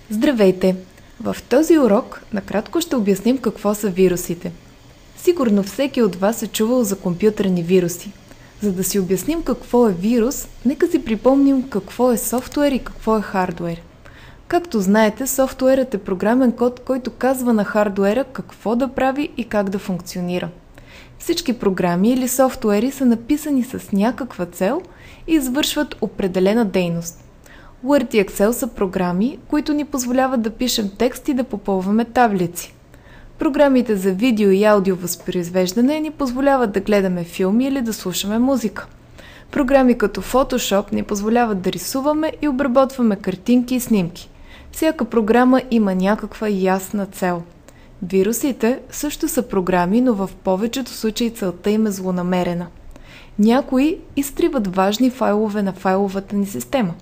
Здравейте! В този урок накратко ще обясним какво са вирусите. Сигурно всеки от вас е чувал за компютърни вируси. За да си обясним какво е вирус, нека си припомним какво е софтуер и какво е хардуер. Както знаете, софтуерът е програмен код, който казва на хардуера какво да прави и как да функционира. Всички програми или софтуери са написани с някаква цел и извършват определена дейност. Word и Excel са програми, които ни позволяват да пишем текст и да попълваме таблици. Програмите за видео и аудио възпроизвеждане ни позволяват да гледаме филми или да слушаме музика. Програми като Photoshop ни позволяват да рисуваме и обработваме картинки и снимки. Всяка програма има някаква ясна цел. Вирусите също са програми, но в повечето случаи целта им е злонамерена. Някои изтриват важни файлове на файловата ни система.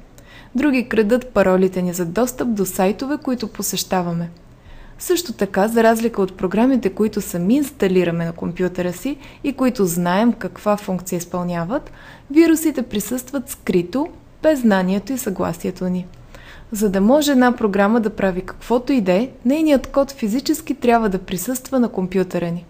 Други крадат паролите ни за достъп до сайтове, които посещаваме. Също така, за разлика от програмите, които сами инсталираме на компютъра си и които знаем каква функция изпълняват, вирусите присъстват скрито, без знанието и съгласието ни. За да може една програма да прави каквото и да е, нейният код физически трябва да присъства на компютъра ни.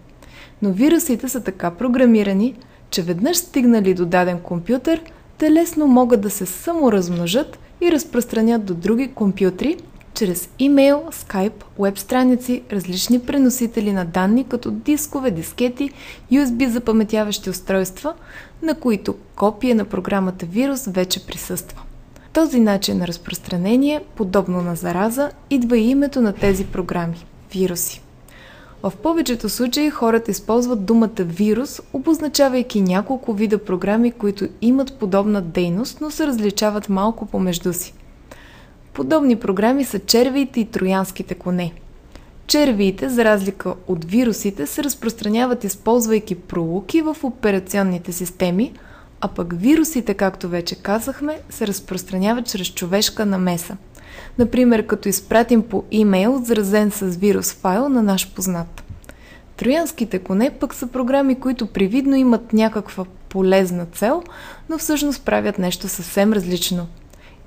Но вирусите са така програмирани, че веднъж стигнали до даден компютър, те лесно могат да се саморазмножат и разпространят до други компютри чрез имейл, скайп, веб страници, различни преносители на данни като дискове, дискети, USB запаметяващи устройства, на които копие на програмата вирус вече присъства. Този начин на разпространение, подобно на зараза, идва и името на тези програми – вируси. В повечето случаи хората използват думата вирус, обозначавайки няколко вида програми, които имат подобна дейност, но се различават малко помежду си. Подобни програми са червиите и троянските коне. Червиите, за разлика от вирусите, се разпространяват използвайки пролуки в операционните системи, а пък вирусите, както вече казахме, се разпространяват чрез човешка намеса. Например, като изпратим по имейл заразен с вирус файл на наш познат. Троянските коне пък са програми, които привидно имат някаква полезна цел, но всъщност правят нещо съвсем различно.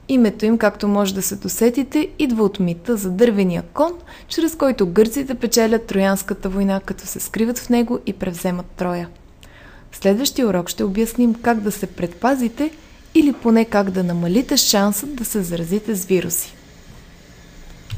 Името им, както може да се досетите, идва от мита за дървения кон, чрез който гърците печелят Троянската война, като се скриват в него и превземат Троя. В следващия урок ще обясним как да се предпазите или поне как да намалите шансът да се заразите с вируси.